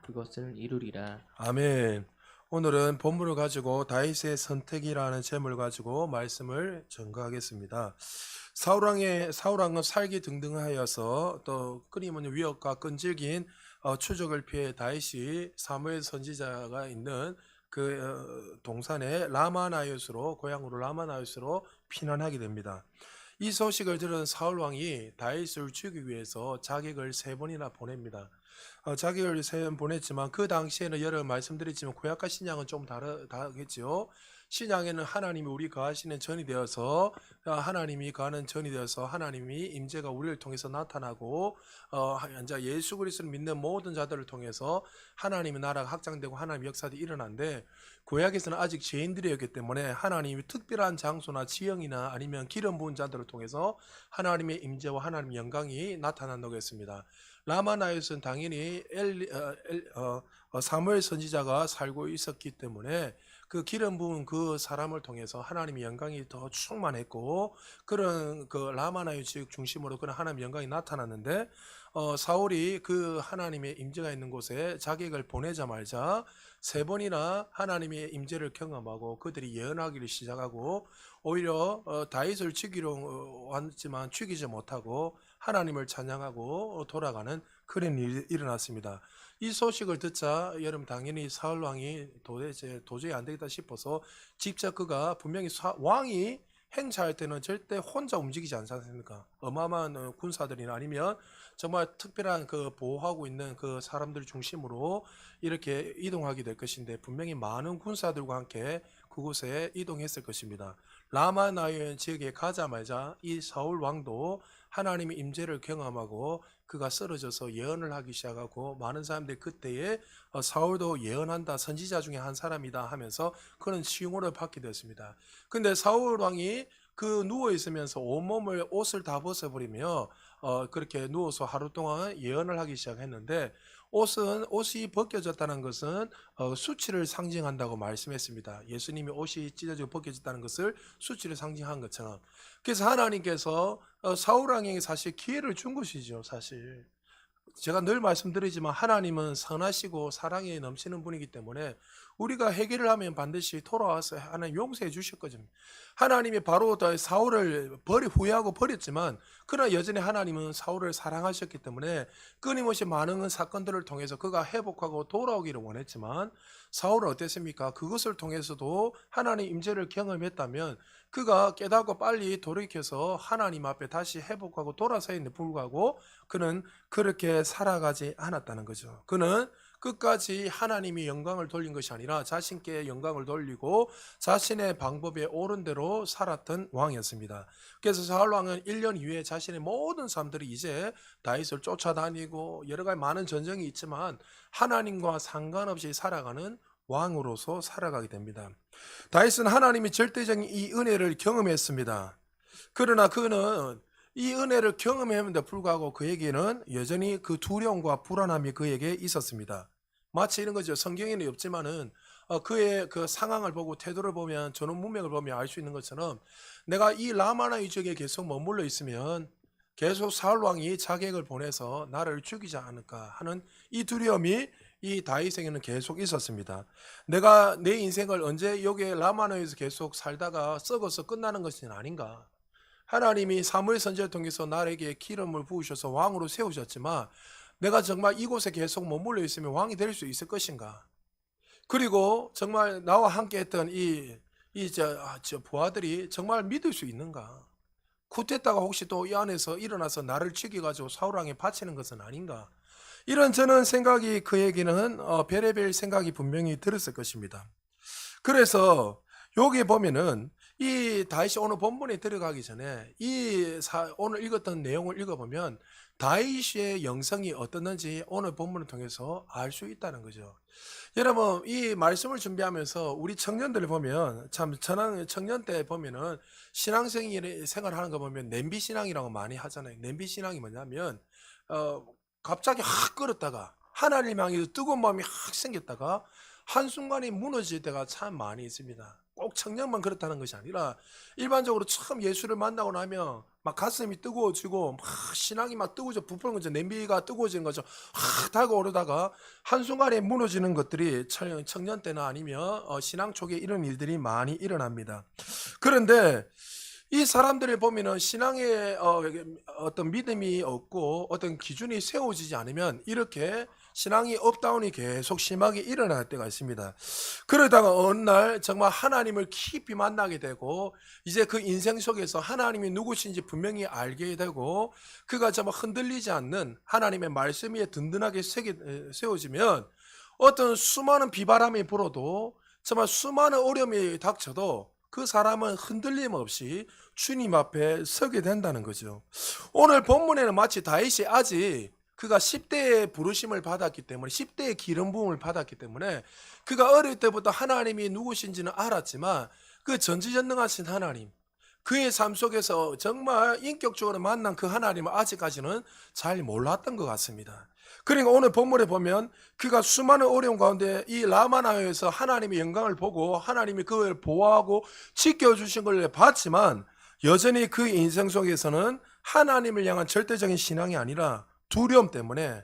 그것을 이루리라. 아멘. 오늘은 본문을 가지고 다윗의 선택이라는 제목을 가지고 말씀을 전가하겠습니다. 사울왕은 살기 등등하여서 또 끊임없는 위협과 끈질긴 추적을 피해 다윗이 사무엘 선지자가 있는 그 동산의 라마나이ot으로 고향으로 라마나이ot으로 피난하게 됩니다. 이 소식을 들은 사울 왕이 다윗을 죽이기 위해서 자객을 3번이나 보냅니다. 자객을 3번 보냈지만 그 당시에는 여러 말씀드렸지만 구약과 신약은 좀 다르겠지요. 신약에는 하나님이 우리 거하시는 전이 되어서 하나님이 거하는 전이 되어서 하나님이 임재가 우리를 통해서 나타나고 이제 예수 그리스도를 믿는 모든 자들을 통해서 하나님의 나라가 확장되고 하나님의 역사들이 일어난데, 구약에서는 아직 죄인들이었기 때문에 하나님이 특별한 장소나 지형이나 아니면 기름 부은 자들을 통해서 하나님의 임재와 하나님의 영광이 나타난다고 했습니다. 라마나이ot은 당연히 사무엘 선지자가 살고 있었기 때문에 그 기름 부은 그 사람을 통해서 하나님의 영광이 더 충만했고, 그런 그 라마나이ot 지역 중심으로 그런 하나님의 영광이 나타났는데, 사울이 그 하나님의 임재가 있는 곳에 자객을 보내자마자 3번이나 하나님의 임재를 경험하고 그들이 예언하기를 시작하고, 오히려 다윗을 죽이러 왔지만 죽이지 못하고 하나님을 찬양하고 돌아가는 그런 일이 일어났습니다. 이 소식을 듣자 여러분 당연히 사울 왕이 도저히 안 되겠다 싶어서 직접 그가 분명히 왕이 행차할 때는 절대 혼자 움직이지 않지 않습니까? 어마어마한 군사들이나 아니면 정말 특별한 그 보호하고 있는 그 사람들 중심으로 이렇게 이동하게 될 것인데, 분명히 많은 군사들과 함께 그곳에 이동했을 것입니다. 라마나이온 지역에 가자마자 이 사울 왕도 하나님의 임재를 경험하고 그가 쓰러져서 예언을 하기 시작하고, 많은 사람들이 그때에 사울도 예언한다, 선지자 중에 한 사람이다 하면서 그런 칭호를 받게 되었습니다. 근데 사울 왕이 그 누워 있으면서 온몸을 옷을 다 벗어버리며 그렇게 누워서 하루 동안 예언을 하기 시작했는데, 옷이 벗겨졌다는 것은 수치를 상징한다고 말씀했습니다. 예수님이 옷이 찢어지고 벗겨졌다는 것을 수치를 상징한 것처럼. 그래서 하나님께서 사울 왕에게 사실 기회를 준 것이죠. 사실 제가 늘 말씀드리지만 하나님은 선하시고 사랑에 넘치는 분이기 때문에 우리가 해결을 하면 반드시 돌아와서 하나님 용서해 주실 거죠. 하나님이 바로 사울을 후회하고 버렸지만, 그러나 여전히 하나님은 사울을 사랑하셨기 때문에 끊임없이 많은 사건들을 통해서 그가 회복하고 돌아오기를 원했지만, 사울은 어땠습니까? 그것을 통해서도 하나님 임재를 경험했다면 그가 깨닫고 빨리 돌이켜서 하나님 앞에 다시 회복하고 돌아서있는데 불구하고 그는 그렇게 살아가지 않았다는 거죠. 그는 끝까지 하나님이 영광을 돌린 것이 아니라 자신께 영광을 돌리고 자신의 방법에 옳은 대로 살았던 왕이었습니다. 그래서 사울 왕은 1년 이후에 자신의 모든 사람들이 이제 다윗을 쫓아다니고 여러 가지 많은 전쟁이 있지만 하나님과 상관없이 살아가는 왕으로서 살아가게 됩니다. 다윗은 하나님이 절대적인 이 은혜를 경험했습니다. 그러나 그는 이 은혜를 경험했는데 불구하고 그에게는 여전히 그 두려움과 불안함이 그에게 있었습니다. 마치 이런 거죠. 성경에는 없지만은 그의 그 상황을 보고 태도를 보면, 저는 문맥을 보면 알 수 있는 것처럼, 내가 이 라마나 지역에 계속 머물러 있으면 계속 사울 왕이 자객을 보내서 나를 죽이지 않을까 하는 이 두려움이 이 다윗에게는 계속 있었습니다. 내가 내 인생을 언제 여기 라마나에서 계속 살다가 썩어서 끝나는 것은 아닌가? 하나님이 사무엘 선지자를 통해서 나에게 기름을 부으셔서 왕으로 세우셨지만 내가 정말 이곳에 계속 머물러 있으면 왕이 될 수 있을 것인가? 그리고 정말 나와 함께 했던 저 부하들이 정말 믿을 수 있는가? 쿠데타가 혹시 또 이 안에서 일어나서 나를 죽여가지고 사울왕에 바치는 것은 아닌가? 이런 저는 생각이 그에게는 별의별 생각이 분명히 들었을 것입니다. 그래서 여기 보면은 이 다윗이 오늘 본문에 들어가기 전에 오늘 읽었던 내용을 읽어보면 다윗의 영성이 어떻는지 오늘 본문을 통해서 알 수 있다는 거죠. 여러분, 이 말씀을 준비하면서 우리 청년들 보면 참 청년 때 보면은 생활하는 거 보면 냄비 신앙이라고 많이 하잖아요. 냄비 신앙이 뭐냐면 갑자기 확 끓었다가 하나님 향해서 뜨거운 마음이 확 생겼다가 한순간에 무너질 때가 참 많이 있습니다. 꼭 청년만 그렇다는 것이 아니라 일반적으로 처음 예수를 만나고 나면 막 가슴이 뜨거워지고 막 신앙이 막 뜨거워져 부풀는 거죠. 냄비가 뜨거워지는 거죠. 확 달고오르다가 한순간에 무너지는 것들이 청년 때나 아니면 신앙 초기에 이런 일들이 많이 일어납니다. 그런데 이 사람들을 보면은 신앙에 어떤 믿음이 없고 어떤 기준이 세워지지 않으면 이렇게 신앙이 업다운이 계속 심하게 일어날 때가 있습니다. 그러다가 어느 날 정말 하나님을 깊이 만나게 되고 이제 그 인생 속에서 하나님이 누구신지 분명히 알게 되고 그가 정말 흔들리지 않는 하나님의 말씀 위에 든든하게 세워지면 어떤 수많은 비바람이 불어도 정말 수많은 어려움이 닥쳐도 그 사람은 흔들림 없이 주님 앞에 서게 된다는 거죠. 오늘 본문에는 마치 다윗이 아직 그가 10대의 부르심을 받았기 때문에 10대의 기름 부음을 받았기 때문에 그가 어릴 때부터 하나님이 누구신지는 알았지만 그 전지전능하신 하나님 그의 삶 속에서 정말 인격적으로 만난 그 하나님을 아직까지는 잘 몰랐던 것 같습니다. 그러니까 오늘 본문에 보면 그가 수많은 어려움 가운데 이 라마나에서 하나님의 영광을 보고 하나님이 그를 보호하고 지켜주신 걸 봤지만 여전히 그 인생 속에서는 하나님을 향한 절대적인 신앙이 아니라 두려움 때문에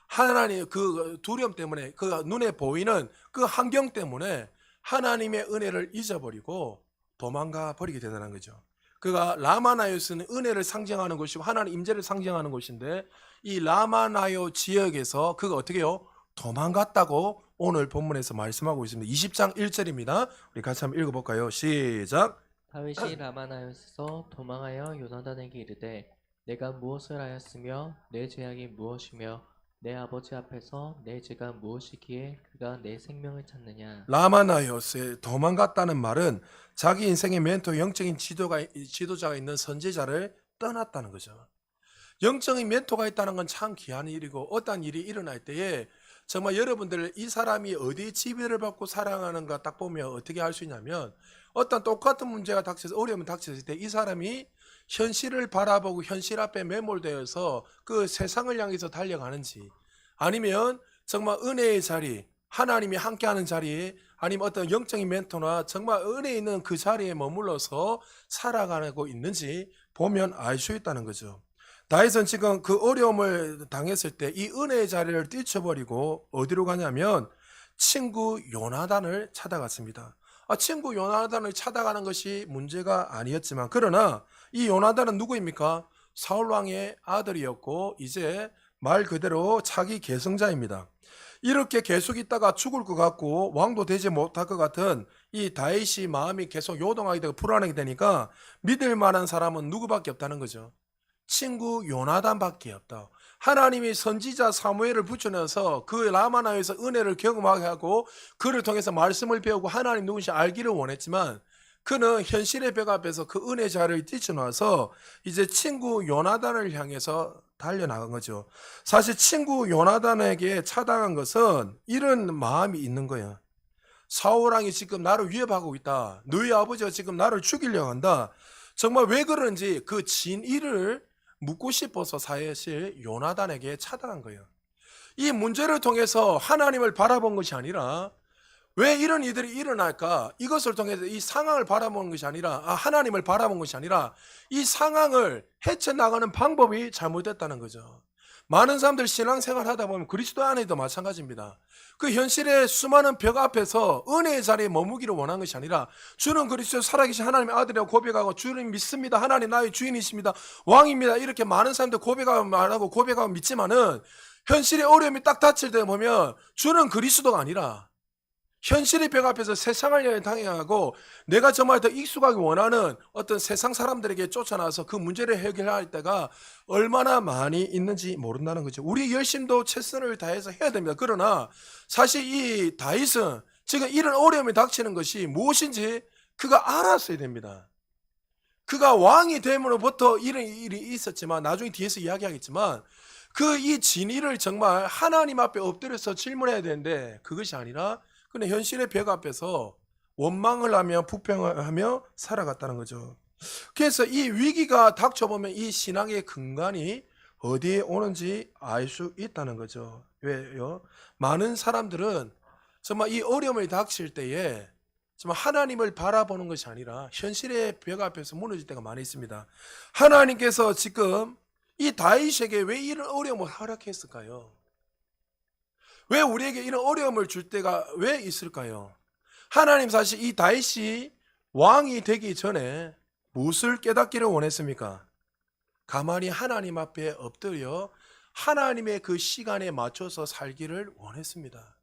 하나님 그 두려움 때문에 그 눈에 보이는 그 환경 때문에 하나님의 은혜를 잊어버리고 도망가 버리게 되다는 거죠. 그가 라마나요스는 은혜를 상징하는 곳이고 하나님 임재를 상징하는 곳인데 이 라마나요 지역에서 그가 어떻게 해요? 도망갔다고 오늘 본문에서 말씀하고 있습니다. 20장 1절입니다. 우리 같이 한번 읽어볼까요? 시작. 다윗이 라마나에서 도망하여 요나단에게 이르되 내가 무엇을 하였으며 내 죄악이 무엇이며 내 아버지 앞에서 내 죄가 무엇이기에 그가 내 생명을 찾느냐. 라마나요스에 도망갔다는 말은 자기 인생의 멘토 영적인 지도자가 있는 선지자를 떠났다는 거죠. 영적인 멘토가 있다는 건 참 귀한 일이고 어떤 일이 일어날 때에 정말 여러분들 이 사람이 어디에 지배를 받고 살아가는가 딱 보면 어떻게 알 수 있냐면 어떤 똑같은 문제가 닥쳐서 어려움이 닥쳤을 때 이 사람이 현실을 바라보고 현실 앞에 매몰되어서 그 세상을 향해서 달려가는지 아니면 정말 은혜의 자리 하나님이 함께하는 자리에 아니면 어떤 영적인 멘토나 정말 은혜 있는 그 자리에 머물러서 살아가고 있는지 보면 알 수 있다는 거죠. 다윗은 지금 그 어려움을 당했을 때 이 은혜의 자리를 뛰쳐버리고 어디로 가냐면 친구 요나단을 찾아갔습니다. 친구 요나단을 찾아가는 것이 문제가 아니었지만 그러나 이 요나단은 누구입니까? 사울왕의 아들이었고 이제 말 그대로 차기 계승자입니다. 이렇게 계속 있다가 죽을 것 같고 왕도 되지 못할 것 같은 이 다윗이 마음이 계속 요동하게 되고 불안하게 되니까 믿을 만한 사람은 누구밖에 없다는 거죠. 친구 요나단밖에 없다. 하나님이 선지자 사무엘을 붙여넣어서 그 라마나에서 은혜를 경험하게 하고 그를 통해서 말씀을 배우고 하나님 누구인지 알기를 원했지만 그는 현실의 벽 앞에서 그 은혜 자리를 뛰쳐나와서 이제 친구 요나단을 향해서 달려나간 거죠. 사실 친구 요나단에게 찾아간 것은 이런 마음이 있는 거예요. 사울왕이 지금 나를 위협하고 있다. 너희 아버지가 지금 나를 죽이려고 한다. 정말 왜 그런지 그 진위를 묻고 싶어서 사실 요나단에게 찾아간 거예요. 이 문제를 통해서 하나님을 바라본 것이 아니라 왜 이런 일들이 일어날까? 이것을 통해서 이 상황을 바라보는 것이 아니라 하나님을 바라본 것이 아니라 이 상황을 헤쳐나가는 방법이 잘못됐다는 거죠. 많은 사람들 신앙생활 하다 보면 그리스도 안에도 마찬가지입니다. 그 현실의 수많은 벽 앞에서 은혜의 자리에 머무기를 원한 것이 아니라 주는 그리스도 살아계신 하나님의 아들이라고 고백하고 주님 믿습니다. 하나님 나의 주인이십니다. 왕입니다. 이렇게 많은 사람들 고백하고 말하고 고백하고 믿지만은 현실의 어려움이 딱 닥칠 때 보면 주는 그리스도가 아니라 현실의 벽 앞에서 세상을 당해하고 내가 정말 더 익숙하게 원하는 어떤 세상 사람들에게 쫓아나서 그 문제를 해결할 때가 얼마나 많이 있는지 모른다는 거죠. 우리 열심도 최선을 다해서 해야 됩니다. 그러나 사실 이 다윗은 지금 이런 어려움이 닥치는 것이 무엇인지 그가 알았어야 됩니다. 그가 왕이 됨으로부터 이런 일이 있었지만 나중에 뒤에서 이야기하겠지만 그 이 진위를 정말 하나님 앞에 엎드려서 질문해야 되는데 그것이 아니라 근데 현실의 벽 앞에서 원망을 하며 부평을 하며 살아갔다는 거죠. 그래서 이 위기가 닥쳐보면 이 신앙의 근간이 어디에 오는지 알 수 있다는 거죠. 왜요? 많은 사람들은 정말 이 어려움이 닥칠 때에 정말 하나님을 바라보는 것이 아니라 현실의 벽 앞에서 무너질 때가 많이 있습니다. 하나님께서 지금 이 다윗에게 왜 이런 어려움을 허락했을까요? 왜 우리에게 이런 어려움을 줄 때가 왜 있을까요? 하나님 사실 이 다윗이 왕이 되기 전에 무엇을 깨닫기를 원했습니까? 가만히 하나님 앞에 엎드려 하나님의 그 시간에 맞춰서 살기를 원했습니다.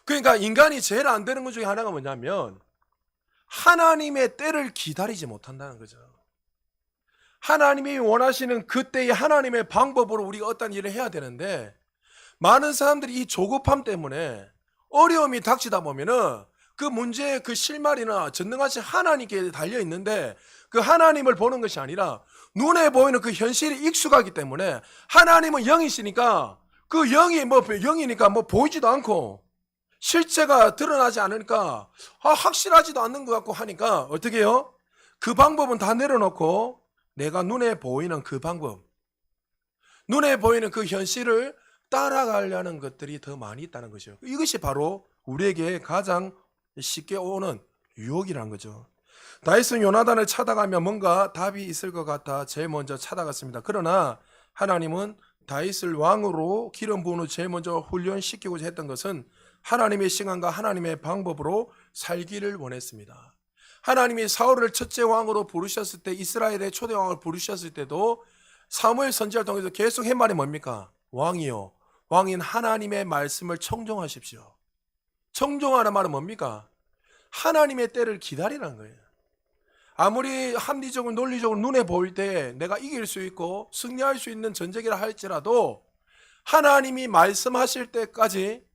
그러니까 인간이 제일 안 되는 것 중에 하나가 뭐냐면 하나님의 때를 기다리지 못한다는 거죠. 하나님이 원하시는 그때의 하나님의 방법으로 우리가 어떤 일을 해야 되는데 많은 사람들이 이 조급함 때문에 어려움이 닥치다 보면은 그 문제의 그 실마리나 전능하신 하나님께 달려 있는데 그 하나님을 보는 것이 아니라 눈에 보이는 그 현실이 익숙하기 때문에 하나님은 영이시니까 그 영이 영이니까 보이지도 않고 실체가 드러나지 않으니까 확실하지도 않는 것 같고 하니까 어떻게 해요? 그 방법은 다 내려놓고 내가 눈에 보이는 그 방법, 눈에 보이는 그 현실을 따라가려는 것들이 더 많이 있다는 거죠. 이것이 바로 우리에게 가장 쉽게 오는 유혹이라는 거죠. 다윗은 요나단을 찾아가며 뭔가 답이 있을 것 같아 제일 먼저 찾아갔습니다. 그러나 하나님은 다윗을 왕으로 기름 부은 후 제일 먼저 훈련시키고자 했던 것은 하나님의 시간과 하나님의 방법으로 살기를 원했습니다. 하나님이 사울을 첫째 왕으로 부르셨을 때, 이스라엘의 초대 왕을 부르셨을 때도 사무엘 선지자를 통해서 계속 한 말이 뭡니까? 왕이요, 왕인 하나님의 말씀을 청종하십시오. 청종하는 말은 뭡니까? 하나님의 때를 기다리라는 거예요. 아무리 합리적으로 논리적으로 눈에 보일 때 내가 이길 수 있고 승리할 수 있는 전쟁이라 할지라도 하나님이 말씀하실 때까지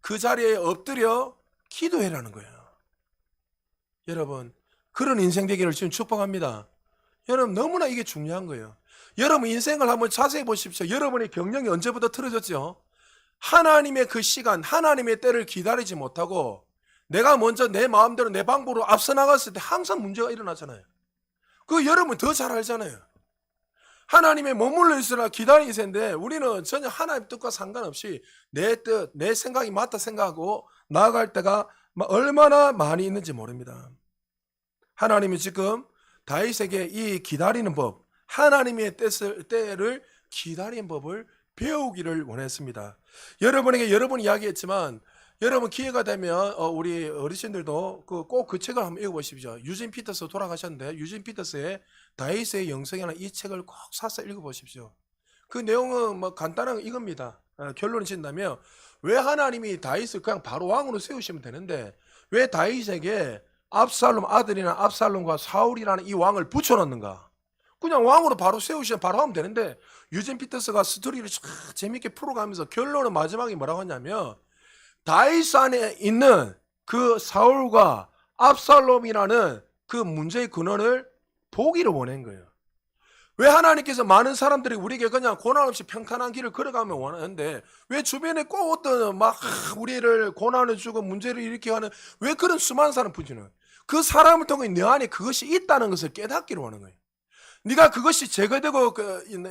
그 자리에 엎드려 기도해라는 거예요. 여러분, 그런 인생 되기를 지금 축복합니다. 여러분, 너무나 이게 중요한 거예요. 여러분 인생을 한번 자세히 보십시오. 여러분의 경영이 언제부터 틀어졌죠? 하나님의 그 시간, 하나님의 때를 기다리지 못하고 내가 먼저 내 마음대로 내 방법으로 앞서 나갔을 때 항상 문제가 일어나잖아요. 그거 여러분 더 잘 알잖아요. 하나님의 머물러 있으라 기다리세인데 우리는 전혀 하나님 뜻과 상관없이 내 뜻, 내 생각이 맞다 생각하고 나아갈 때가 얼마나 많이 있는지 모릅니다. 하나님이 지금 다윗에게 이 기다리는 법, 하나님의 때를 기다리는 법을 배우기를 원했습니다. 여러분에게 여러 번 이야기했지만 여러분 기회가 되면 우리 어르신들도 꼭 그 책을 한번 읽어보십시오. 유진 피터스 돌아가셨는데 유진 피터스의 다윗의 영성이라는 이 책을 꼭 사서 읽어보십시오. 그 내용은 간단한 이겁니다. 결론을 짓는다면 왜 하나님이 다윗을 그냥 바로 왕으로 세우시면 되는데 왜 다윗에게 압살롬 아들이나 압살롬과 사울이라는 이 왕을 붙여놨는가? 그냥 왕으로 바로 세우시면 바로 하면 되는데 유진 피터스가 스토리를 재밌게 풀어가면서 결론은 마지막에 뭐라고 하냐면 다윗 안에 있는 그 사울과 압살롬이라는 그 문제의 근원을 보기를 원한 거예요. 왜 하나님께서 많은 사람들이 우리에게 그냥 고난 없이 평탄한 길을 걸어가면 원하는데 왜 주변에 꼭 어떤 우리를 고난을 주고 문제를 일으키게 하는 왜 그런 수많은 사람 부지는 그 사람을 통해 내 안에 그것이 있다는 것을 깨닫기를 원하는 거예요. 네가 그것이 제거되고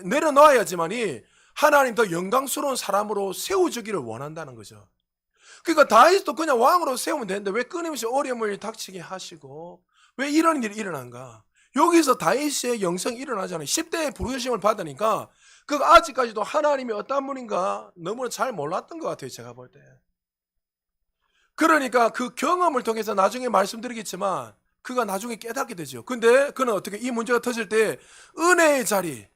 내려놔야지만이 하나님 더 영광스러운 사람으로 세워주기를 원한다는 거죠. 그러니까 다윗도 그냥 왕으로 세우면 되는데 왜 끊임없이 어려움을 닥치게 하시고 왜 이런 일이 일어난가? 여기서 다윗의 영성이 일어나잖아요. 10대에 부르심을 받으니까 그 아직까지도 하나님이 어떤 분인가 너무나 잘 몰랐던 것 같아요. 제가 볼 때. 그러니까 그 경험을 통해서 나중에 말씀드리겠지만 그가 나중에 깨닫게 되죠. 근데 그는 어떻게 이 문제가 터질 때 은혜의 자리,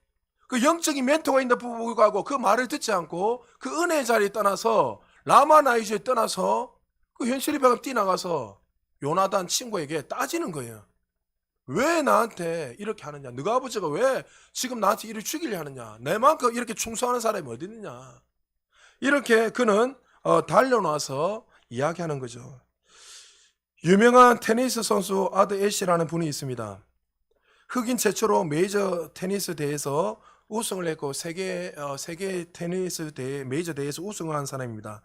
그 영적인 멘토가 있는 부부하고 그 말을 듣지 않고 그 은혜의 자리에 떠나서 라마나이즈에 떠나서 그 현실의 벽을 뛰어나가서 요나단 친구에게 따지는 거예요. 왜 나한테 이렇게 하느냐? 너가 아버지가 왜 지금 나한테 이를 죽이려 하느냐? 내만큼 이렇게 충성하는 사람이 어디 있느냐? 이렇게 그는 달려나서 이야기하는 거죠. 유명한 테니스 선수 아드 애쉬라는 분이 있습니다. 흑인 최초로 메이저 테니스 대회에서 우승을 했고 세계 테니스 대회 메이저 대회에서 우승을 한 사람입니다.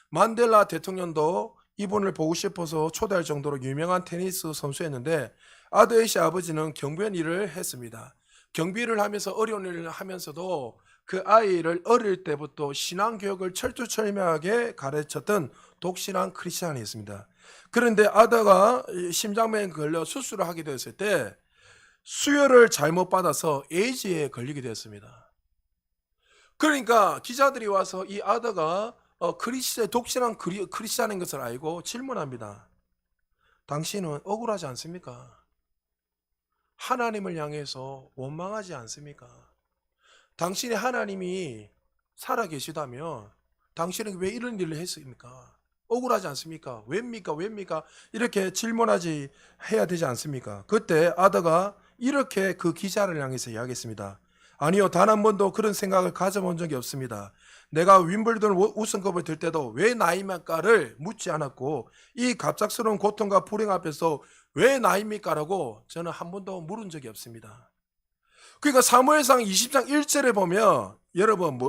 만델라 대통령도 이분을 보고 싶어서 초대할 정도로 유명한 테니스 선수였는데 아드 애쉬 아버지는 경비원 일을 했습니다. 경비를 하면서 어려운 일을 하면서도 그 아이를 어릴 때부터 신앙 교육을 철두철미하게 가르쳤던 독실한 크리스찬이었습니다. 그런데 아다가 심장병에 걸려 수술을 하게 되었을 때 수혈을 잘못 받아서 에이즈에 걸리게 되었습니다. 그러니까 기자들이 와서 이 아다가 독실한 크리스찬인 것을 알고 질문합니다. 당신은 억울하지 않습니까? 하나님을 향해서 원망하지 않습니까? 당신이 하나님이 살아계시다면 당신은 왜 이런 일을 했습니까? 억울하지 않습니까? 왜입니까? 이렇게 질문하지 해야 되지 않습니까? 그때 아다가 이렇게 그 기자를 향해서 이야기했습니다. 아니요, 단 한 번도 그런 생각을 가져본 적이 없습니다. 내가 윈블던 우승컵을 들 때도 왜 나입니까를 묻지 않았고 이 갑작스러운 고통과 불행 앞에서 왜 나입니까라고 저는 한 번도 물은 적이 없습니다. 그러니까 사무엘상 20장 1절에 보면 여러분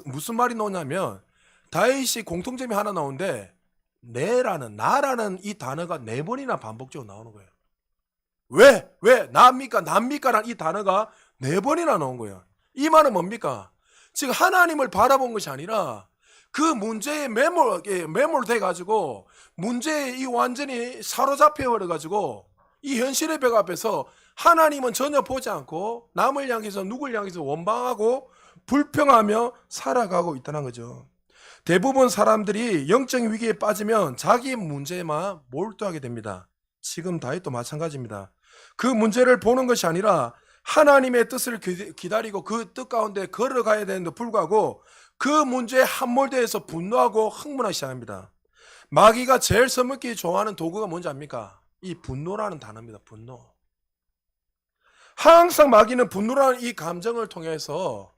무슨 말이 나오냐면 다윗이 공통점이 하나 나오는데 나라는 이 단어가 4번이나 반복적으로 나오는 거예요. 왜 나입니까라는 이 단어가 4번이나 나온 거예요. 이 말은 뭡니까? 지금 하나님을 바라본 것이 아니라 그 문제에 매몰돼 가지고 문제에 이 완전히 사로잡혀 버려 가지고 이 현실의 벽 앞에서 하나님은 전혀 보지 않고 남을 향해서 누굴 향해서 원망하고 불평하며 살아가고 있다는 거죠. 대부분 사람들이 영적 위기에 빠지면 자기 문제에만 몰두하게 됩니다. 지금 다윗도 마찬가지입니다. 그 문제를 보는 것이 아니라 하나님의 뜻을 기다리고 그 뜻 가운데 걸어가야 되는데 불구하고 그 문제에 함몰되어서 분노하고 흥분하기 시작합니다. 마귀가 제일 써먹기 좋아하는 도구가 뭔지 압니까? 이 분노라는 단어입니다. 분노. 항상 마귀는 분노라는 이 감정을 통해서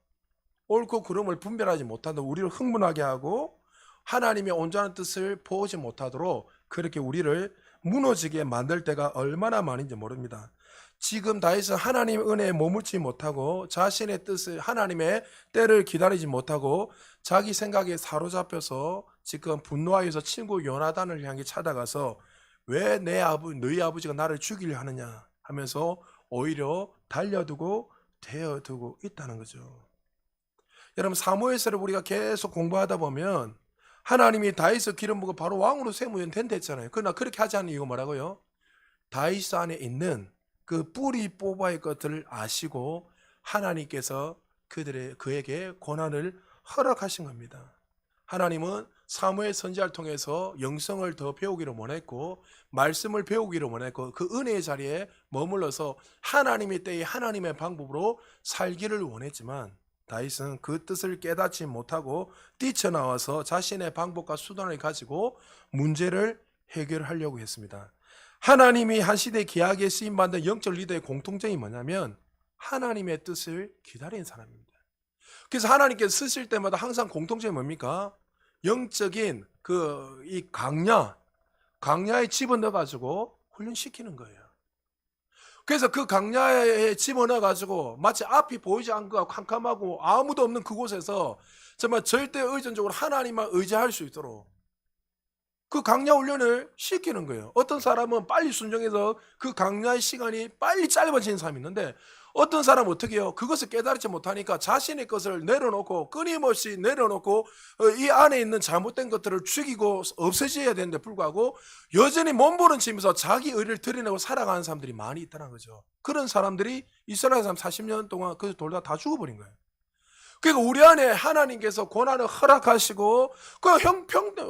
옳고 그름을 분별하지 못하도록 우리를 흥분하게 하고 하나님의 온전한 뜻을 보지 못하도록 그렇게 우리를 무너지게 만들 때가 얼마나 많은지 모릅니다. 지금 다윗은 하나님의 은혜에 머물지 못하고 자신의 뜻을 하나님의 때를 기다리지 못하고 자기 생각에 사로잡혀서 지금 분노하여서 친구 요나단을 향해 찾아가서 왜 너희 아버지가 나를 죽이려 하느냐 하면서 오히려 달려두고 대어두고 있다는 거죠. 여러분 사무엘서를 우리가 계속 공부하다 보면 하나님이 다윗을 기름 부고 바로 왕으로 세우면 된다 했잖아요. 그러나 그렇게 하지 않는 이유가 뭐라고요? 다윗 안에 있는 그 뿌리 뽑아의 것들을 아시고 하나님께서 그에게 고난을 허락하신 겁니다. 하나님은 사무엘 선지자를 통해서 영성을 더 배우기를 원했고 말씀을 배우기를 원했고 그 은혜의 자리에 머물러서 하나님의 때에 하나님의 방법으로 살기를 원했지만 다윗은 그 뜻을 깨닫지 못하고 뛰쳐나와서 자신의 방법과 수단을 가지고 문제를 해결하려고 했습니다. 하나님이 한 시대에 귀하게 쓰임받는 영적 리더의 공통점이 뭐냐면 하나님의 뜻을 기다리는 사람입니다. 그래서 하나님께서 쓰실 때마다 항상 공통점이 뭡니까? 영적인 이 강야에 집어넣어가지고 훈련시키는 거예요. 그래서 그 강야에 집어넣어가지고 마치 앞이 보이지 않고 캄캄하고 아무도 없는 그곳에서 정말 절대 의존적으로 하나님만 의지할 수 있도록 그 강야 훈련을 시키는 거예요. 어떤 사람은 빨리 순종해서 그 강야의 시간이 빨리 짧아지는 사람이 있는데 어떤 사람은 어떻게 해요? 그것을 깨달지 못하니까 자신의 것을 내려놓고 끊임없이 내려놓고 이 안에 있는 잘못된 것들을 죽이고 없애져야 되는데 불구하고 여전히 몸부림치면서 자기 의를 드러내고 살아가는 사람들이 많이 있다는 거죠. 그런 사람들이 이스라엘 사람 40년 동안 그 돌다 다 죽어버린 거예요. 그러니까 우리 안에 하나님께서 고난을 허락하시고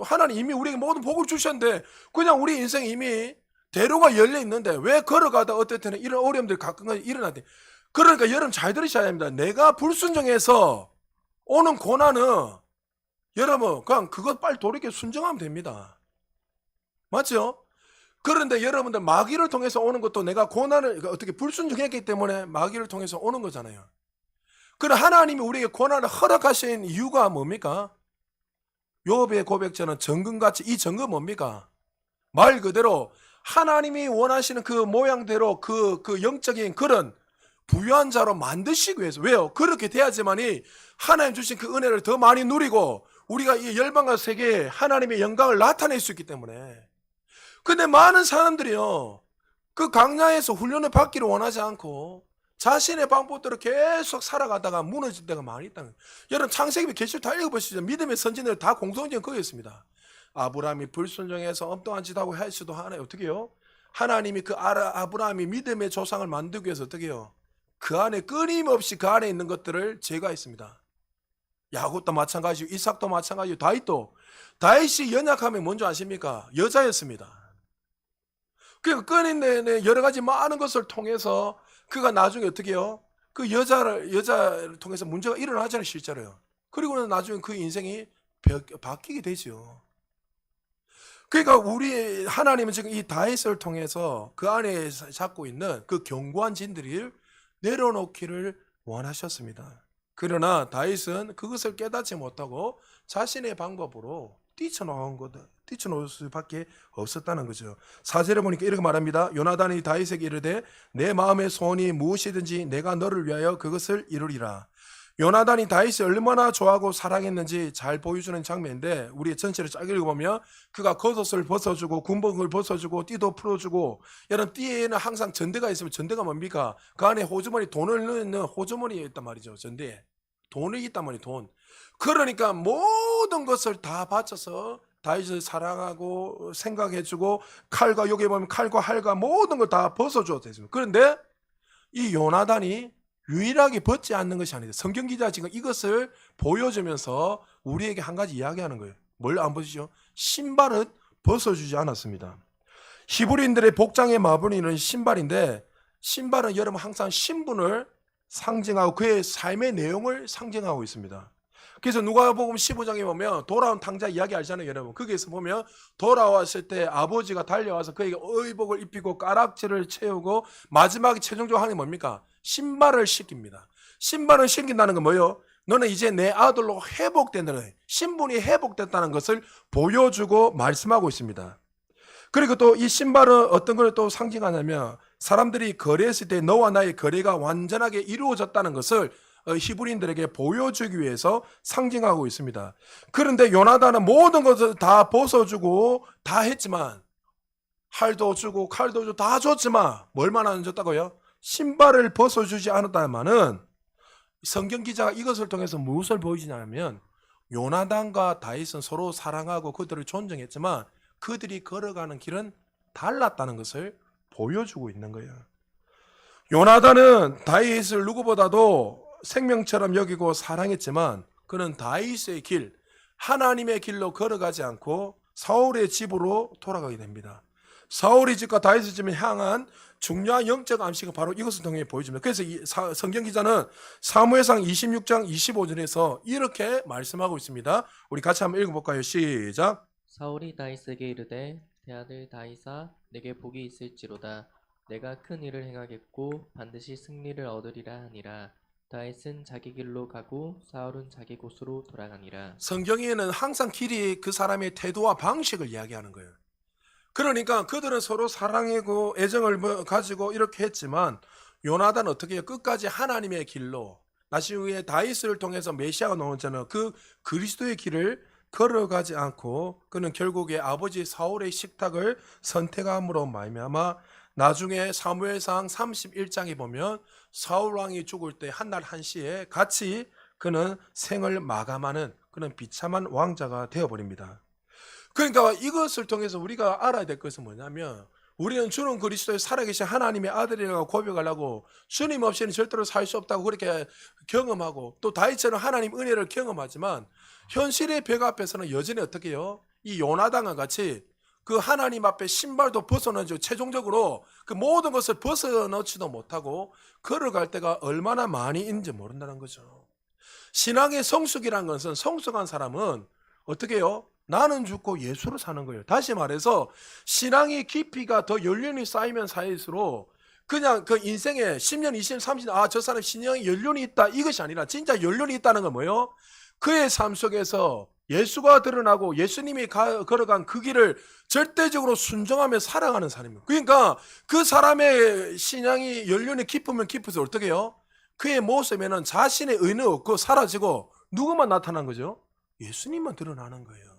하나님 이미 우리에게 모든 복을 주셨는데 그냥 우리 인생 이미 대로가 열려 있는데 왜 걸어가다 어떨 때는 이런 어려움들이 가끔 일어나대. 그러니까 여러분 잘 들으셔야 합니다. 내가 불순종해서 오는 고난은 여러분 그냥 그것 빨리 돌이켜 순종하면 됩니다. 맞죠? 그런데 여러분들 마귀를 통해서 오는 것도 내가 고난을 어떻게 불순종했기 때문에 마귀를 통해서 오는 거잖아요. 그럼 하나님이 우리에게 고난을 허락하신 이유가 뭡니까? 욥의 고백처럼 정금같이 이 정금 뭡니까? 말 그대로 하나님이 원하시는 그 모양대로 그 영적인 그런 부유한 자로 만드시기 위해서. 왜요? 그렇게 돼야지만이 하나님 주신 그 은혜를 더 많이 누리고 우리가 이 열방과 세계에 하나님의 영광을 나타낼 수 있기 때문에. 근데 많은 사람들이요 그 강야에서 훈련을 받기를 원하지 않고 자신의 방법대로 계속 살아가다가 무너질 때가 많이 있다는 거예요. 여러분 창세기 계시록 다 읽어보시죠. 믿음의 선진들 다 공통점 거기였습니다. 아브라함이 불순종해서 엉뚱한 짓 하고 할 수도 하나요. 어떻게 해요? 하나님이 그 아브라함이 믿음의 조상을 만들기 위해서 어떻게 해요? 그 안에 끊임없이 그 안에 있는 것들을 제거했습니다. 야곱도 마찬가지고 이삭도 마찬가지고 다윗이 연약함이 뭔지 아십니까? 여자였습니다. 그러니까 끊임내내 여러 가지 많은 것을 통해서 그가 나중에 어떻게 해요? 그 여자를 통해서 문제가 일어나잖아요, 실제로요. 그리고는 나중에 그 인생이 바뀌게 되죠. 그러니까 우리 하나님은 지금 이 다윗을 통해서 그 안에 잡고 있는 그 견고한 진들을 내려놓기를 원하셨습니다. 그러나 다윗은 그것을 깨닫지 못하고 자신의 방법으로 뛰쳐나올 수밖에 없었다는 거죠. 4절에 보니까 이렇게 말합니다. 요나단이 다윗에게 이르되 내 마음의 소원이 무엇이든지 내가 너를 위하여 그것을 이루리라. 요나단이 다윗을 얼마나 좋아하고 사랑했는지 잘 보여주는 장면인데 우리 전체를 쫙 읽어보면 그가 겉옷을 벗어주고 군복을 벗어주고 띠도 풀어주고 여러분 띠에는 항상 전대가 있으면 전대가 뭡니까? 그 안에 호주머니 돈을 넣는 호주머니에 있단 말이죠. 전대에 돈이 있단 말이에요. 돈. 그러니까 모든 것을 다 바쳐서 다윗을 사랑하고 생각해주고 칼과 여기 보면 칼과 활과 모든 걸 다 벗어주었다 했습니다. 그런데 이 요나단이 유일하게 벗지 않는 것이 아니다. 성경 기자 지금 이것을 보여주면서 우리에게 한 가지 이야기하는 거예요. 뭘 안 벗으시죠? 신발은 벗어주지 않았습니다. 히브리인들의 복장의 마무리는 신발인데 신발은 여러분 항상 신분을 상징하고 그의 삶의 내용을 상징하고 있습니다. 그래서 누가복음 15장에 보면 돌아온 탕자 이야기 알잖아요, 여러분. 거기에서 보면 돌아왔을 때 아버지가 달려와서 그에게 의복을 입히고 가락지를 채우고 마지막에 최종적으로 하는 게 뭡니까? 신발을 신깁니다. 신발을 신긴다는 건 뭐예요? 너는 이제 내 아들로 회복된다는 신분이 회복됐다는 것을 보여주고 말씀하고 있습니다. 그리고 또 이 신발은 어떤 걸 또 상징하냐면 사람들이 거래했을 때 너와 나의 거래가 완전하게 이루어졌다는 것을 히브리인들에게 보여주기 위해서 상징하고 있습니다. 그런데 요나단은 모든 것을 다 벗어주고 다 했지만 활도 주고 칼도 주고 다 줬지만 뭘만 안 줬다고요? 신발을 벗어주지 않았다면은 성경 기자가 이것을 통해서 무엇을 보여주냐면 요나단과 다윗은 서로 사랑하고 그들을 존중했지만 그들이 걸어가는 길은 달랐다는 것을 보여주고 있는 거예요. 요나단은 다윗을 누구보다도 생명처럼 여기고 사랑했지만 그는 다윗의 길, 하나님의 길로 걸어가지 않고 사울의 집으로 돌아가게 됩니다. 사울의 집과 다윗의 집을 향한 중요한 영적 암시가 바로 이것을 통해 보여줍니다. 그래서 이 성경 기자는 사무엘상 26장 25절에서 이렇게 말씀하고 있습니다. 우리 같이 한번 읽어볼까요? 시작. 사울이 다윗에게 이르되 내 아들 다윗아 내게 복이 있을지로다. 내가 큰 일을 행하겠고 반드시 승리를 얻으리라 하니라. 다윗은 자기 길로 가고 사울은 자기 곳으로 돌아가니라. 성경에는 항상 길이 그 사람의 태도와 방식을 이야기하는 거예요. 그러니까 그들은 서로 사랑하고 애정을 가지고 이렇게 했지만 요나단은 어떻게 해요? 끝까지 하나님의 길로 나중에 다윗을 통해서 메시아가 나오잖아요. 그 그리스도의 길을 걸어가지 않고 그는 결국에 아버지 사울의 식탁을 선택함으로 말미암아 나중에 사무엘상 31장에 보면 사울 왕이 죽을 때 한날 한시에 같이 그는 생을 마감하는 그런 비참한 왕자가 되어버립니다. 그러니까 이것을 통해서 우리가 알아야 될 것은 뭐냐면 우리는 주는 그리스도의 살아계신 하나님의 아들이라고 고백하려고 주님 없이는 절대로 살 수 없다고 그렇게 경험하고 또 다윗처럼 하나님 은혜를 경험하지만 현실의 벽 앞에서는 여전히 어떻게 해요? 이 요나단과 같이 그 하나님 앞에 신발도 벗어넣죠. 최종적으로 그 모든 것을 벗어넣지도 못하고 걸어갈 때가 얼마나 많이 있는지 모른다는 거죠. 신앙의 성숙이라는 것은 성숙한 사람은 어떻게 해요? 나는 죽고 예수로 사는 거예요. 다시 말해서 신앙의 깊이가 더 연륜이 쌓이면 쌓일수록 그냥 그 인생에 10년, 20년, 30년 저 사람 신앙에 연륜이 있다 이것이 아니라 진짜 연륜이 있다는 건 뭐예요? 그의 삶 속에서 예수가 드러나고 예수님이 걸어간 그 길을 절대적으로 순종하며 살아가는 사람입니다. 그러니까 그 사람의 신앙이 연륜이 깊으면 깊을수록 어떻게 해요? 그의 모습에는 자신의 의는 없고 사라지고 누구만 나타난 거죠? 예수님만 드러나는 거예요.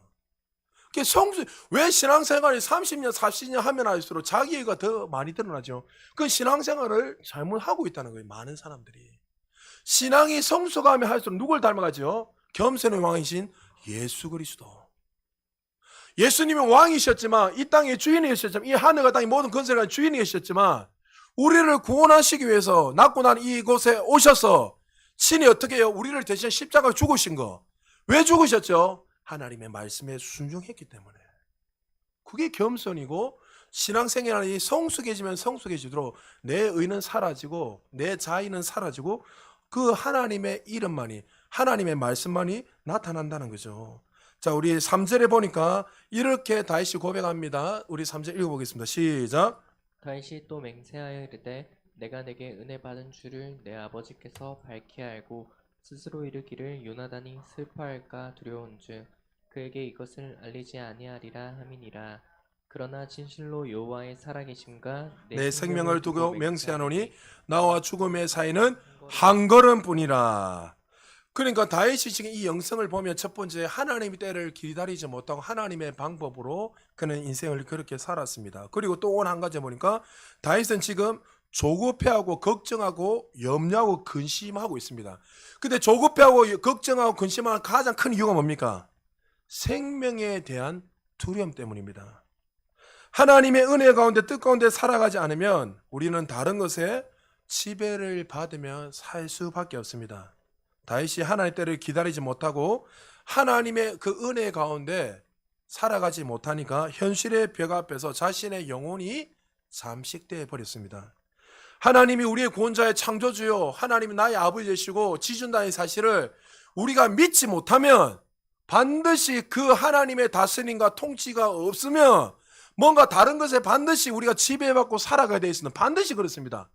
왜 신앙생활이 30년, 40년 하면 할수록 자기애가 더 많이 드러나죠. 그 신앙생활을 잘못하고 있다는 거예요. 많은 사람들이. 신앙이 성숙하면 할수록 누굴 닮아가죠? 겸손의 왕이신 예수 그리스도. 예수님은 왕이셨지만 이 땅의 주인이셨지만 이 하늘과 땅의 모든 건설의 주인이셨지만 우리를 구원하시기 위해서 낳고 난 이곳에 오셔서 신이 어떻게 해요? 우리를 대신 십자가에 죽으신 거. 왜 죽으셨죠? 하나님의 말씀에 순종했기 때문에. 그게 겸손이고 신앙생활이 성숙해지면 성숙해지도록 내 의는 사라지고 내 자의는 사라지고 그 하나님의 이름만이 하나님의 말씀만이 나타난다는 거죠. 자, 우리 3절에 보니까 이렇게 다윗이 고백합니다. 우리 3절 읽어보겠습니다. 시작. 다윗이 또 맹세하여 이르되 내가 내게 은혜 받은 줄을 내 아버지께서 밝히 알고 스스로 이르기를 요나단이 슬퍼할까 두려운즉 그에게 이것을 알리지 아니하리라 함이니라. 그러나 진실로 여호와의 살아계심과 내 생명을 두고 맹세하노니 나와 죽음의 사이는 한 걸음뿐이라. 그러니까 다윗이 지금 이 영성을 보면 첫 번째 하나님의 때를 기다리지 못하고 하나님의 방법으로 그는 인생을 그렇게 살았습니다. 그리고 또 한 가지 보니까 다윗은 지금 조급해하고 걱정하고 염려하고 근심하고 있습니다. 근데 조급해하고 걱정하고 근심하는 가장 큰 이유가 뭡니까? 생명에 대한 두려움 때문입니다. 하나님의 은혜 가운데 뜻 가운데 살아가지 않으면 우리는 다른 것에 지배를 받으며 살 수밖에 없습니다. 다윗이 하나님의 때를 기다리지 못하고 하나님의 그 은혜 가운데 살아가지 못하니까 현실의 벽 앞에서 자신의 영혼이 잠식되어 버렸습니다. 하나님이 우리의 구원자의 창조주요 하나님이 나의 아버지 되시고 지존다의 사실을 우리가 믿지 못하면 반드시 그 하나님의 다스림과 통치가 없으면 뭔가 다른 것에 반드시 우리가 지배받고 살아가야 되어 있습니다. 반드시 그렇습니다.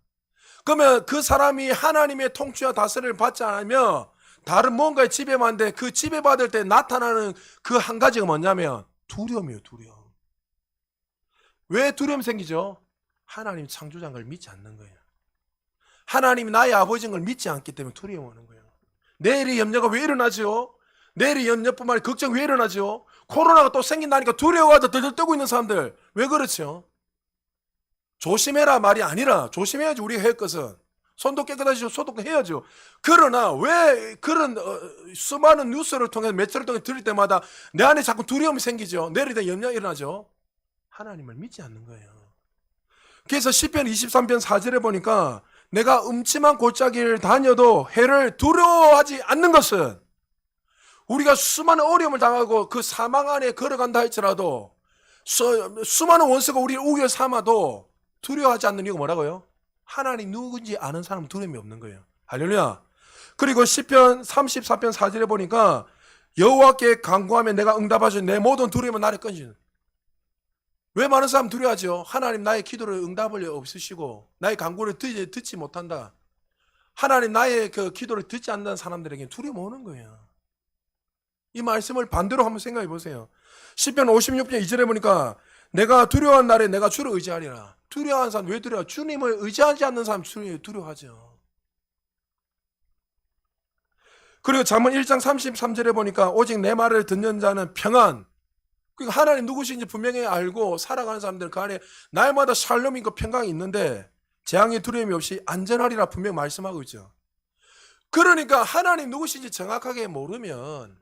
그러면 그 사람이 하나님의 통치와 다스림을 받지 않으면 다른 뭔가에 지배받는데 그 지배받을 때 나타나는 그 한 가지가 뭐냐면 두려움이에요. 두려움. 왜 두려움이 생기죠? 하나님 창조자인 걸 믿지 않는 거예요. 하나님이 나의 아버지인 걸 믿지 않기 때문에 두려워하는 거예요. 내일의 염려가 왜 일어나죠? 내일의 염려뿐만 아니라 걱정 왜 일어나죠? 코로나가 또 생긴다니까 두려워하다 덜덜 떨고 있는 사람들 왜 그렇죠? 조심해라 말이 아니라 조심해야지 우리가 할 것은 손도 깨끗하시고 소독해야죠. 그러나 왜 그런 수많은 뉴스를 통해서 매체를 통해 들을 때마다 내 안에 자꾸 두려움이 생기죠. 내일에 대한 염려가 일어나죠. 하나님을 믿지 않는 거예요. 그래서 시편 23편 4절에 보니까 내가 음침한 골짜기를 다녀도 해를 두려워하지 않는 것은 우리가 수많은 어려움을 당하고 그 사망 안에 걸어간다 할지라도 수많은 원수가 우리를 우겨 삼아도 두려워하지 않는 이유가 뭐라고요? 하나님 누군지 아는 사람은 두려움이 없는 거예요. 할렐루야. 그리고 시편 34편 4절에 보니까 여호와께 간구하면 내가 응답하시고 내 모든 두려움은 나를 끊으시는. 왜 많은 사람 두려워하죠? 하나님 나의 기도를 응답을 없으시고 나의 간구를 듣지 못한다. 하나님 나의 그 기도를 듣지 않는 사람들에게 두려움 오는 거예요. 이 말씀을 반대로 한번 생각해 보세요. 시편 56편 2절에 보니까 내가 두려워한 날에 내가 주를 의지하리라. 두려워하는 사람 왜 두려워? 주님을 의지하지 않는 사람 두려워하죠. 그리고 잠언 1장 33절에 보니까 오직 내 말을 듣는 자는 평안. 그러니까 하나님 누구신지 분명히 알고 살아가는 사람들은 그 안에 날마다 샬롬이 그 평강이 있는데 재앙의 두려움이 없이 안전하리라 분명히 말씀하고 있죠. 그러니까 하나님 누구신지 정확하게 모르면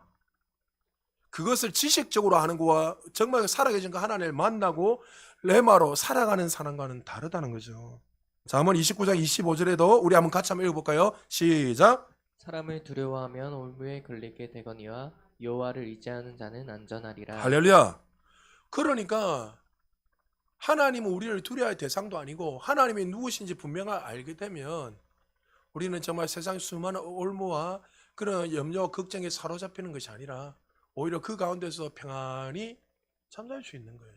그것을 지식적으로 하는 거와 정말 살아계신 그 하나님을 만나고 레마로 살아가는 사람과는 다르다는 거죠. 잠언 29장 25절에도 우리 같이 한번 읽어볼까요? 시작. 사람을 두려워하면 올무에 걸리게 되거니와 여호와를 의지하는 자는 안전하리라. 할렐루야. 그러니까 하나님은 우리를 두려워할 대상도 아니고 하나님이 누구신지 분명하게 알게 되면 우리는 정말 세상의 수많은 올무와 그런 염려, 걱정에 사로잡히는 것이 아니라 오히려 그 가운데서 평안히 잠잘 수 있는 거예요.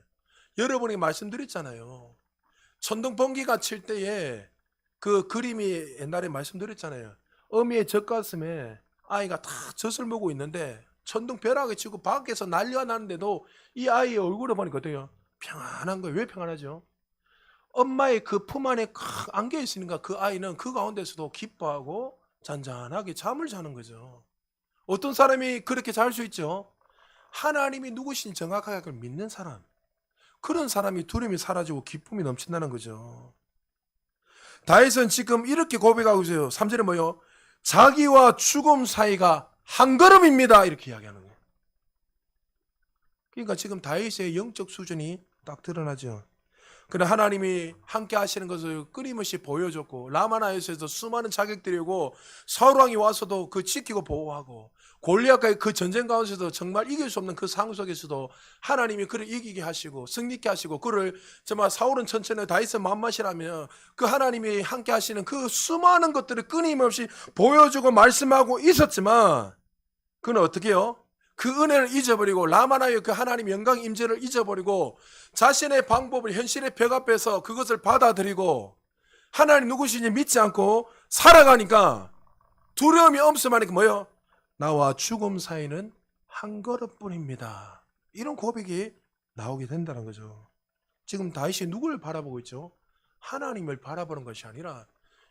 여러분이 말씀드렸잖아요. 천둥 번개가 칠 때에 그 그림이 옛날에 말씀드렸잖아요. 어미의 젖가슴에 아이가 다 젖을 먹고 있는데 천둥 벼락이 치고 밖에서 난리가 나는데도 이 아이의 얼굴을 보니까 어때요? 평안한 거예요. 왜 평안하죠? 엄마의 그 품 안에 안겨 있으니까 그 아이는 그 가운데서도 기뻐하고 잔잔하게 잠을 자는 거죠. 어떤 사람이 그렇게 잘 수 있죠? 하나님이 누구신지 정확하게 그걸 믿는 사람, 그런 사람이 두려움이 사라지고 기쁨이 넘친다는 거죠. 다윗은 지금 이렇게 고백하고 있어요. 3절에 뭐요? 자기와 죽음 사이가 한 걸음입니다. 이렇게 이야기하는 거예요. 그러니까 지금 다윗의 영적 수준이 딱 드러나죠. 그러나 하나님이 함께 하시는 것을 끊임없이 보여줬고, 라마나에서 수많은 자격들이 오고, 사울왕이 와서도 그 지키고 보호하고, 골리앗과의 그 전쟁 가운데서도 정말 이길 수 없는 그 상황 속에서도 하나님이 그를 이기게 하시고 승리케 하시고, 그를 정말 사울은 천천히 다윗은 만맛이라며 그 하나님이 함께 하시는 그 수많은 것들을 끊임없이 보여주고 말씀하고 있었지만, 그는 어떻게 해요? 그 은혜를 잊어버리고 라마나의 그 하나님 영광 임재를 잊어버리고 자신의 방법을 현실의 벽 앞에서 그것을 받아들이고 하나님 누구신지 믿지 않고 살아가니까 두려움이 엄습하니까 뭐예요? 나와 죽음 사이는 한 걸음뿐입니다. 이런 고백이 나오게 된다는 거죠. 지금 다윗이 누구를 바라보고 있죠? 하나님을 바라보는 것이 아니라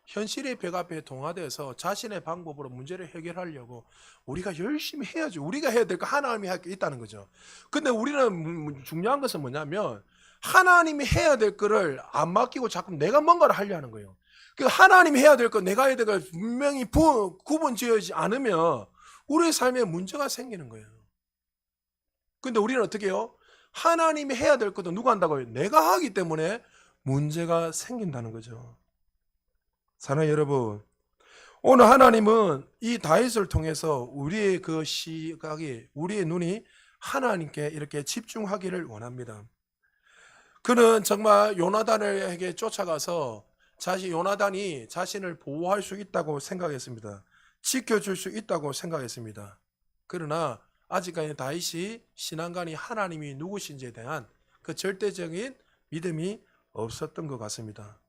현실의 벽 앞에 동화돼서 자신의 방법으로 문제를 해결하려고 우리가 열심히 해야죠. 우리가 해야 될 거 하나님이 할 게 있다는 거죠. 근데 우리는 중요한 것은 뭐냐면 하나님이 해야 될 거를 안 맡기고 자꾸 내가 뭔가를 하려 하는 거예요. 그 하나님이 해야 될 거, 내가 해야 될 거 분명히 구분 지어지지 않으면 우리의 삶에 문제가 생기는 거예요. 근데 우리는 어떻게 해요? 하나님이 해야 될 것도 누가 한다고요? 내가 하기 때문에 문제가 생긴다는 거죠. 사랑하는 여러분, 오늘 하나님은 이 다윗을 통해서 우리의 그 시각이, 우리의 눈이 하나님께 이렇게 집중하기를 원합니다. 그는 정말 요나단에게 쫓아가서 요나단이 자신을 보호할 수 있다고 생각했습니다. 지켜줄 수 있다고 생각했습니다. 그러나 아직까지 다윗이 신앙관이 하나님이 누구신지에 대한 그 절대적인 믿음이 없었던 것 같습니다.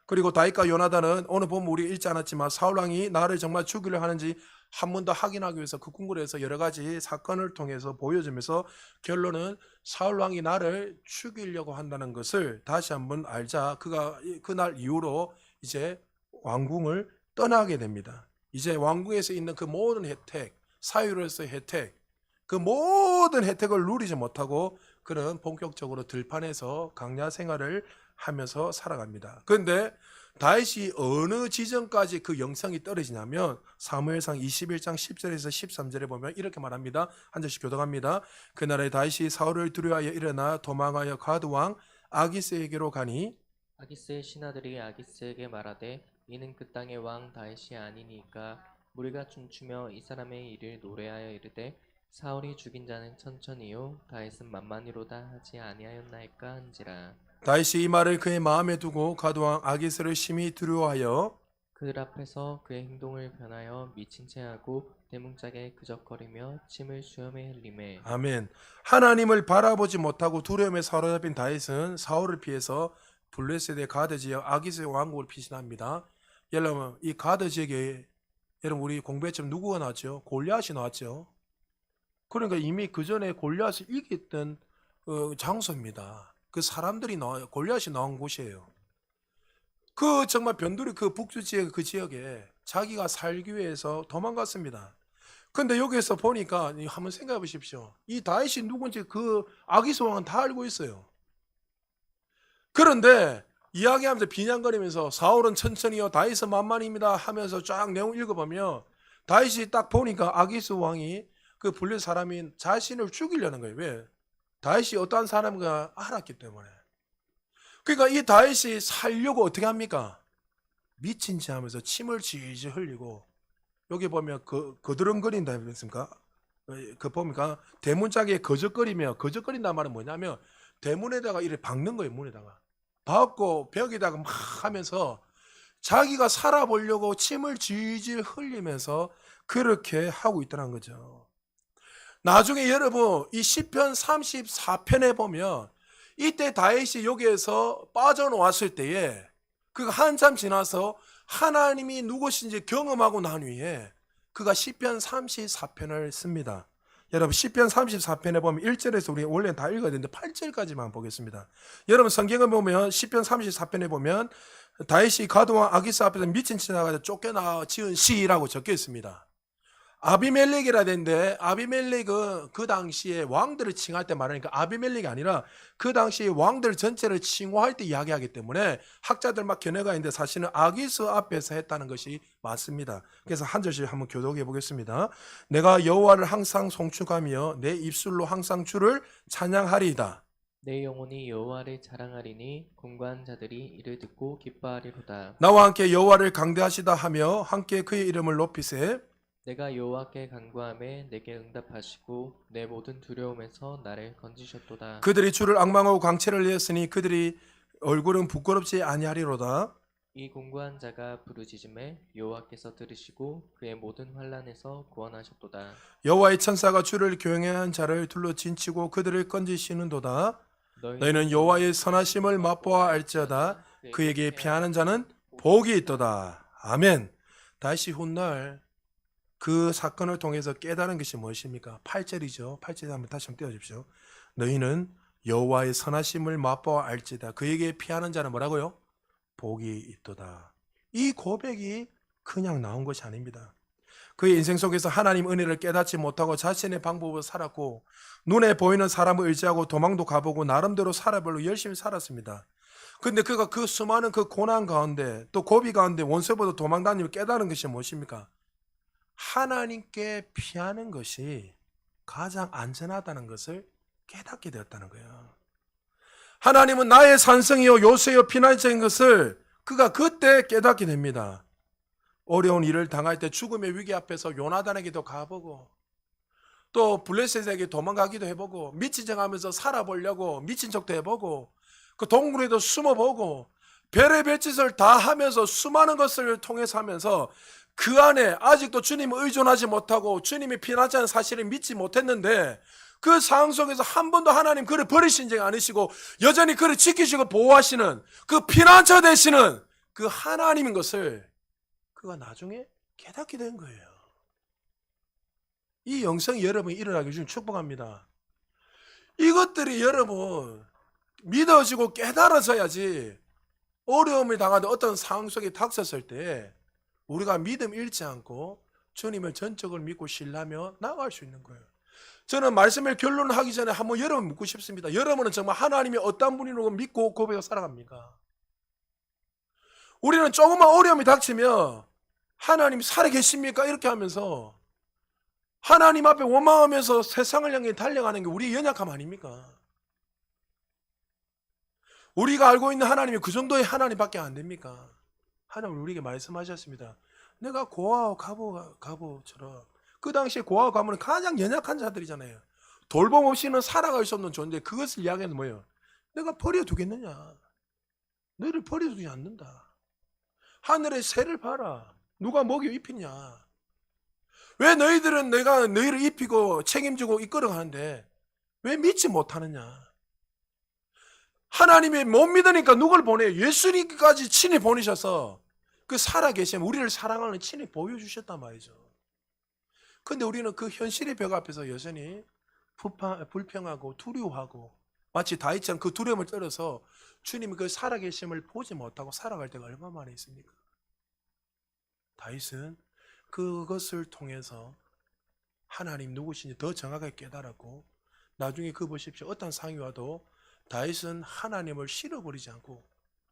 그리고 다윗과 요나단은 오늘 보면 우리 읽지 않았지만 사울왕이 나를 정말 죽이려 하는지 한 번 더 확인하기 위해서 그 궁궐에서 여러 가지 사건을 통해서 보여주면서 결론은 사울왕이 나를 죽이려고 한다는 것을 다시 한번 알자 그가 그날 이후로 이제 왕궁을 떠나게 됩니다. 이제 왕궁에서 있는 그 모든 혜택, 사유로서의 혜택, 그 모든 혜택을 누리지 못하고 그는 본격적으로 들판에서 강야 생활을 하면서 살아갑니다. 그런데 다윗이 어느 지점까지 그 영성이 떨어지냐면 사무엘상 21장 10절에서 13절에 보면 이렇게 말합니다. 한 절씩 교독합니다. 그날에 다윗이 사울을 두려워하여 일어나 도망하여 가드왕 아기스에게로 가니 아기스의 신하들이 아기스에게 말하되 이는 그 땅의 왕 다윗이 아니니까 무리가 춤추며 이 사람의 일을 노래하여 이르되 사울이 죽인 자는 천천히요 다윗은 만만히로다 하지 아니하였나이까 한지라. 다윗이 이 말을 그의 마음에 두고 가드왕 아기스를 심히 두려워하여 그들 앞에서 그의 행동을 변하여 미친 채 하고 대문짝에 그적거리며 침을 수염에 흘리매. 아멘. 하나님을 바라보지 못하고 두려움에 사로잡힌 다윗은 사울을 피해서 블레셋의 가드 지역 아기스의 왕국을 피신합니다. 여러분 이 가드 지역에 여러분 우리 공부했지만 누구가 나왔죠? 골리앗이 나왔죠. 그러니까 이미 그 전에 골리앗을 이겼던 장소입니다. 그 사람들이 나와요. 골리앗이 나온 곳이에요. 그 정말 변두리 그 북두 지역 그 지역에 자기가 살기 위해서 도망갔습니다. 근데 여기에서 보니까 한번 생각해 보십시오. 이 다윗이 누군지 그 아기스 왕은 다 알고 있어요. 그런데 이야기하면서 비난거리면서 사울은 천천히요 다윗은 만만입니다 하면서 쫙 내용 읽어보면 다윗이 딱 보니까 아기스 왕이 그 블레셋 사람인 자신을 죽이려는 거예요. 왜? 다윗이 어떠한 사람인가 알았기 때문에. 그러니까 이 다윗이 살려고 어떻게 합니까? 미친 체 하면서 침을 질질 흘리고 여기 보면 거드렁거린다 했습니까? 그 보니까 대문짝에 거적거린다는 말은 뭐냐면 대문에다가 이렇게 박는 거예요. 문에다가 박고 벽에다가 막 하면서 자기가 살아보려고 침을 질질 흘리면서 그렇게 하고 있다는 거죠. 나중에 여러분 이 시편 34편에 보면 이때 다윗이 여기에서 빠져나왔을 때에 그가 한참 지나서 하나님이 누구신지 경험하고 난 후에 그가 시편 34편을 씁니다. 여러분 시편 34편에 보면 1절에서 우리 원래는 다 읽어야 되는데 8절까지만 보겠습니다. 여러분 성경을 보면 시편 34편에 보면 다윗이 가드왕 아기스 앞에서 미친 짓 나가서 쫓겨나 지은 시라고 적혀 있습니다. 아비멜렉이라 되는데 아비멜렉은 그 당시에 왕들을 칭할 때 말하니까 아비멜렉이 아니라 그 당시에 왕들 전체를 칭호할 때 이야기하기 때문에 학자들 막 견해가 있는데 사실은 아기스 앞에서 했다는 것이 맞습니다. 그래서 한 절씩 한번 교독해 보겠습니다. 내가 여호와를 항상 송축하며 내 입술로 항상 주를 찬양하리이다. 내 영혼이 여호와를 자랑하리니 공고한 자들이 이를 듣고 기뻐하리로다. 나와 함께 여호와를 강대하시다 하며 함께 그의 이름을 높이세. 내가 여호와께 간구하매 내게 응답하시고 내 모든 두려움에서 나를 건지셨도다. 그들이 주를 앙망하고 광채를 내었으니 그들이 얼굴은 부끄럽지 아니하리로다. 이 공고한 자가 부르짖음에 여호와께서 들으시고 그의 모든 환난에서 구원하셨도다. 여호와의 천사가 주를 교행한 자를 둘러 진치고 그들을 건지시는도다. 너희는 여호와의 선하심을 맛보아 알지어다. 그에게 피하는 자는 복이 있도다. 아멘. 다시 훗날 그 사건을 통해서 깨달은 것이 무엇입니까? 8절이죠. 8절에 한번 다시 한번 띄워주십시오. 너희는 여호와의 선하심을 맛보아 알지다. 그에게 피하는 자는 뭐라고요? 복이 있도다. 이 고백이 그냥 나온 것이 아닙니다. 그의 인생 속에서 하나님 은혜를 깨닫지 못하고 자신의 방법으로 살았고 눈에 보이는 사람을 의지하고 도망도 가보고 나름대로 살아보려고 열심히 살았습니다. 근데 그가 그 수많은 그 고난 가운데 또 고비 가운데 원수보다 도망다니며 깨달은 것이 무엇입니까? 하나님께 피하는 것이 가장 안전하다는 것을 깨닫게 되었다는 거예요. 하나님은 나의 산성이요 요새요 피난처인 것을 그가 그때 깨닫게 됩니다. 어려운 일을 당할 때 죽음의 위기 앞에서 요나단에게도 가보고 또 블레셋에게 도망가기도 해보고 미친 척하면서 살아보려고 미친 척도 해보고 그 동굴에도 숨어보고 별의별 짓을 다 하면서 수많은 것을 통해서 하면서 그 안에 아직도 주님을 의존하지 못하고 주님이 피난처라는 사실을 믿지 못했는데 그 상황 속에서 한 번도 하나님 그를 버리신 적이 아니시고 여전히 그를 지키시고 보호하시는 그 피난처 되시는 그 하나님인 것을 그가 나중에 깨닫게 된 거예요. 이 영성이 여러분이 일어나기 좀 축복합니다. 이것들이 여러분 믿어지고 깨달아져야지 어려움을 당하던 어떤 상황 속에 닥쳤을 때 우리가 믿음 잃지 않고 주님을 전적으로 믿고 신뢰하며 나아갈 수 있는 거예요. 저는 말씀을 결론하기 전에 한번 여러분 묻고 싶습니다. 여러분은 정말 하나님이 어떤 분이라고 믿고 고백하고 살아갑니까? 우리는 조금만 어려움이 닥치면 하나님 살아계십니까? 이렇게 하면서 하나님 앞에 원망하면서 세상을 향해 달려가는 게 우리의 연약함 아닙니까? 우리가 알고 있는 하나님이 그 정도의 하나님밖에 안 됩니까? 하나님 우리에게 말씀하셨습니다. 내가 고아와 가보처럼 그 당시에 고아와 가보는 가장 연약한 자들이잖아요. 돌봄 없이는 살아갈 수 없는 존재. 그것을 이야기하는 뭐예요? 내가 버려두겠느냐? 너희를 버려두지 않는다. 하늘의 새를 봐라. 누가 먹여 입히냐? 왜 너희들은 내가 너희를 입히고 책임지고 이끌어가는데 왜 믿지 못하느냐? 하나님이 못 믿으니까 누굴 보내요? 예수님까지 친히 보내셔서 그 살아계신 우리를 사랑하는 친히 보여주셨단 말이죠. 근데 우리는 그 현실의 벽 앞에서 여전히 불평하고 두려워하고 마치 다윗처럼 그 두려움을 떨어서 주님이 그 살아계심을 보지 못하고 살아갈 때가 얼마나 많이 있습니까? 다윗은 그것을 통해서 하나님 누구신지 더 정확하게 깨달았고 나중에 그 보십시오. 어떤 상이 와도 다윗은 하나님을 실어버리지 않고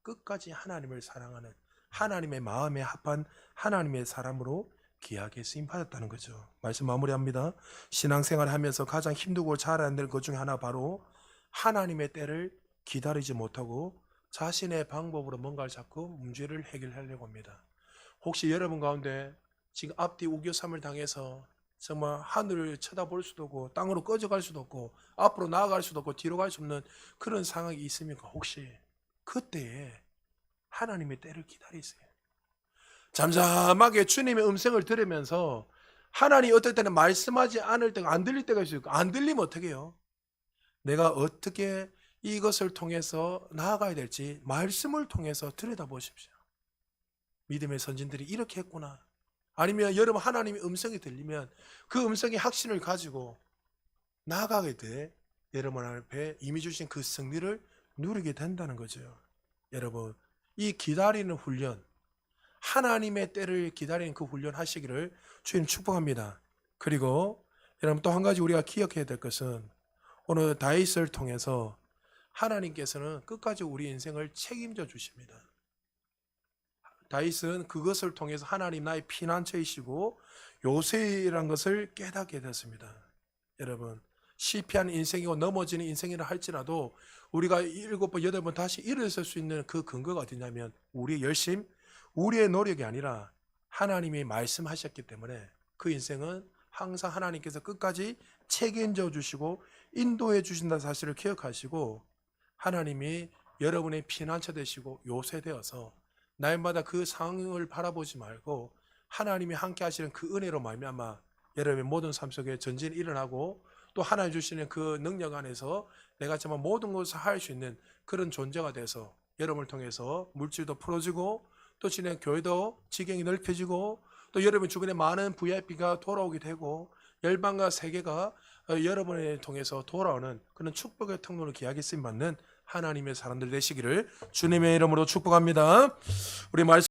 끝까지 하나님을 사랑하는 하나님의 마음에 합한 하나님의 사람으로 귀하게 쓰임받았다는 거죠. 말씀 마무리합니다. 신앙생활을 하면서 가장 힘들고 잘 안 되는 것 중에 하나 바로 하나님의 때를 기다리지 못하고 자신의 방법으로 뭔가를 자꾸 문제를 해결하려고 합니다. 혹시 여러분 가운데 지금 앞뒤 우겨삼을 당해서 정말 하늘을 쳐다볼 수도 없고 땅으로 꺼져갈 수도 없고 앞으로 나아갈 수도 없고 뒤로 갈 수 없는 그런 상황이 있습니까? 혹시 그때에 하나님의 때를 기다리세요. 잠잠하게 주님의 음성을 들으면서 하나님이 어떨 때는 말씀하지 않을 때가 안 들릴 때가 있어요. 안 들리면 어떻게 해요? 내가 어떻게 이것을 통해서 나아가야 될지 말씀을 통해서 들여다보십시오. 믿음의 선진들이 이렇게 했구나. 아니면 여러분 하나님의 음성이 들리면 그 음성의 확신을 가지고 나아가게 돼 여러분 앞에 이미 주신 그 승리를 누리게 된다는 거죠. 여러분 이 기다리는 훈련 하나님의 때를 기다리는 그 훈련 하시기를 주님 축복합니다. 그리고 여러분 또 한 가지 우리가 기억해야 될 것은 오늘 다윗을 통해서 하나님께서는 끝까지 우리 인생을 책임져 주십니다. 다윗은 그것을 통해서 하나님 나의 피난처이시고 요새라는 것을 깨닫게 됐습니다. 여러분 실패한 인생이고 넘어지는 인생이라 할지라도 우리가 7번, 8번 다시 일어설 수 있는 그 근거가 어디냐면 우리의 열심, 우리의 노력이 아니라 하나님이 말씀하셨기 때문에 그 인생은 항상 하나님께서 끝까지 책임져 주시고 인도해 주신다는 사실을 기억하시고 하나님이 여러분의 피난처 되시고 요새 되어서 날마다 그 상황을 바라보지 말고 하나님이 함께 하시는 그 은혜로 말미암아 여러분의 모든 삶 속에 전진이 일어나고 또 하나님 주시는 그 능력 안에서 내가 정말 모든 것을 할 수 있는 그런 존재가 돼서 여러분을 통해서 물질도 풀어지고 또 진행 교회도 지경이 넓혀지고 또 여러분 주변에 많은 VIP가 돌아오게 되고 열방과 세계가 여러분을 통해서 돌아오는 그런 축복의 통로를 귀하게 쓰임받는 하나님의 사람들 되시기를 주님의 이름으로 축복합니다. 우리 말씀